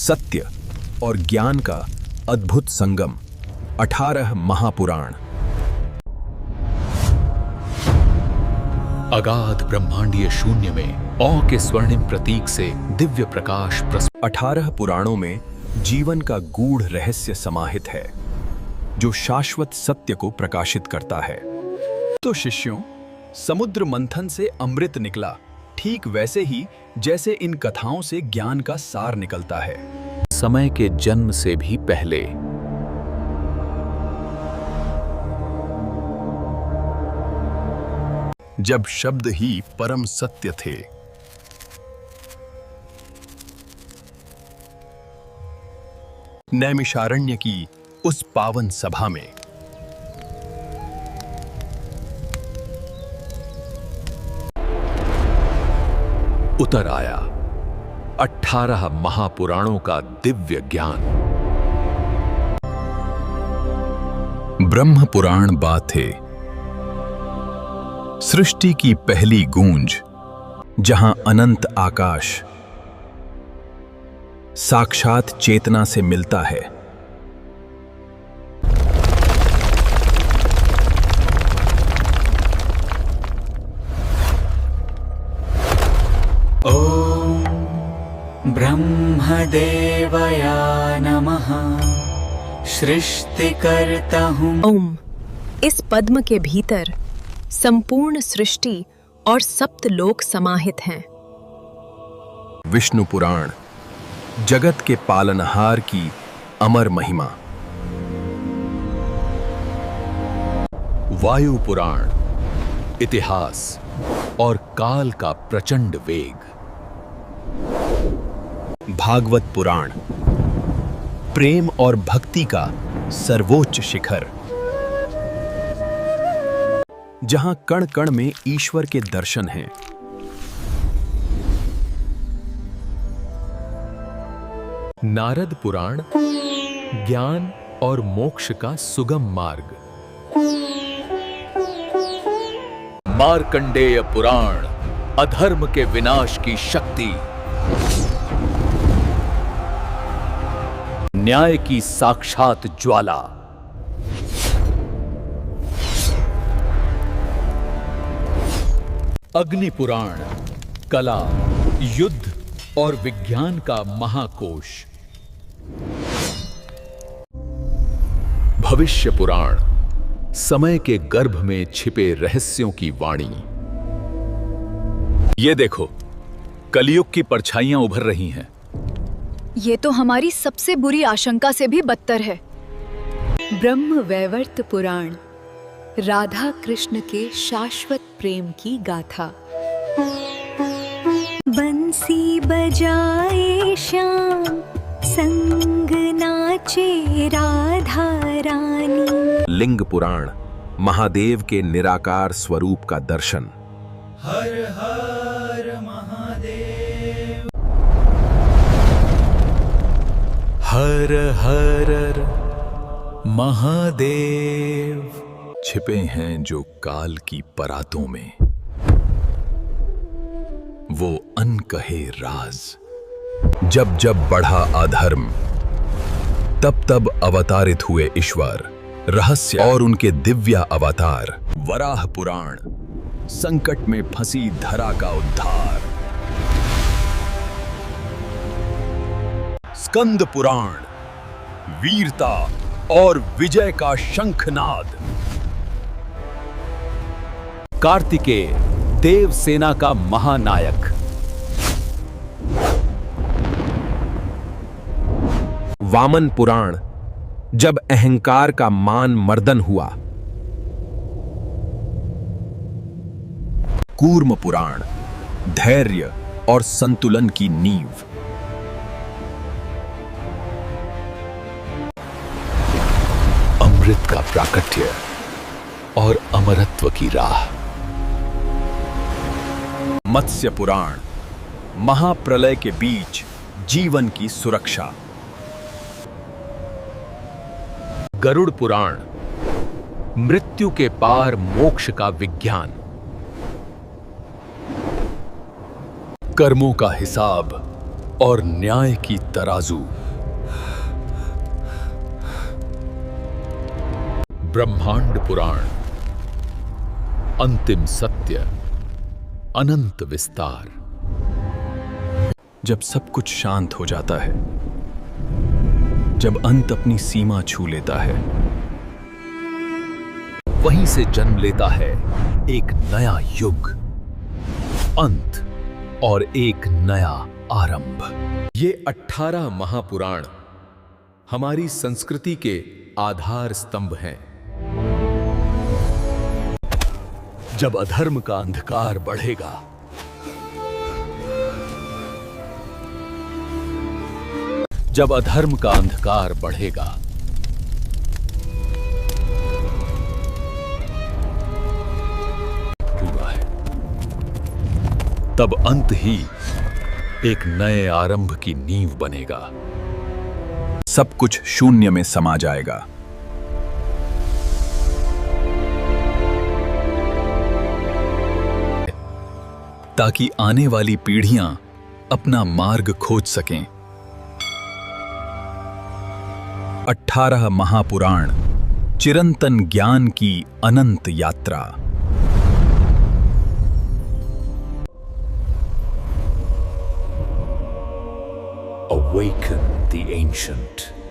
सत्य और ज्ञान का अद्भुत संगम। 18 महापुराण। अगाध ब्रह्मांडीय शून्य में औं के स्वर्णिम प्रतीक से दिव्य प्रकाश 18 पुराणों में जीवन का गूढ़ रहस्य समाहित है, जो शाश्वत सत्य को प्रकाशित करता है। तो शिष्यों, समुद्र मंथन से अमृत निकला, ठीक वैसे ही जैसे इन कथाओं से ज्ञान का सार निकलता है। समय के जन्म से भी पहले जब शब्द ही परम सत्य थे। नैमिषारण्य की उस पावन सभा में उतर आया 18 महापुराणों का दिव्य ज्ञान। ब्रह्म पुराण बाथे, सृष्टि की पहली गूंज, जहां अनंत आकाश साक्षात चेतना से मिलता है। ओम ब्रह्मदेवाया नमः। सृष्टिकर्ता हूँ। ओम। इस पद्म के भीतर संपूर्ण सृष्टि और सप्तलोक समाहित हैं। विष्णु पुराण, जगत के पालनहार की अमर महिमा। वायु पुराण, इतिहास और काल का प्रचंड वेग। भागवत पुराण, प्रेम और भक्ति का सर्वोच्च शिखर, जहां कण कण में ईश्वर के दर्शन हैं। नारद पुराण, ज्ञान और मोक्ष का सुगम मार्ग। मार्कंडेय पुराण, अधर्म के विनाश की शक्ति। न्याय की साक्षात ज्वाला। अग्नि पुराण, कला, युद्ध और विज्ञान का महाकोश। भविष्य पुराण, समय के गर्भ में छिपे रहस्यों की वाणी। ये देखो, कलयुग की परछाइयां उभर रही हैं। ये तो हमारी सबसे बुरी आशंका से भी बदतर है। ब्रह्म वैवर्त पुराण, राधा कृष्ण के शाश्वत प्रेम की गाथा। बंसी बजाए श्याम, संग नाचे राधा रानी। लिंग पुराण, महादेव के निराकार स्वरूप का दर्शन। हर हर महादेव। हर हर महादेव। छिपे हैं जो काल की परातों में, वो अनकहे राज। जब जब बढ़ा अधर्म, तब तब अवतारित हुए ईश्वर, रहस्य और उनके दिव्य अवतार। वराह पुराण, संकट में फंसी धरा का उद्धार। स्कंद पुराण, वीरता और विजय का शंखनाद। कार्तिकेय, देव सेना का महानायक। वामन पुराण, जब अहंकार का मान मर्दन हुआ। कूर्म पुराण, धैर्य और संतुलन की नींव। अमृत का प्राकट्य और अमरत्व की राह। मत्स्य पुराण, महाप्रलय के बीच जीवन की सुरक्षा। गरुड़ पुराण, मृत्यु के पार मोक्ष का विज्ञान। कर्मों का हिसाब और न्याय की तराजू। ब्रह्मांड पुराण, अंतिम सत्य, अनंत विस्तार। जब सब कुछ शांत हो जाता है, जब अंत अपनी सीमा छू लेता है, वहीं से जन्म लेता है एक नया युग, अंत और एक नया आरंभ। ये 18 महापुराण हमारी संस्कृति के आधार स्तंभ हैं। जब अधर्म का अंधकार बढ़ेगा, जब अधर्म का अंधकार बढ़ेगा, हुआ है, तब अंत ही एक नए आरंभ की नींव बनेगा। सब कुछ शून्य में समा जाएगा। ताकि आने वाली पीढ़ियां अपना मार्ग खोज सकें। 18 महापुराण, चिरंतन ज्ञान की अनंत यात्रा। Awaken the ancient.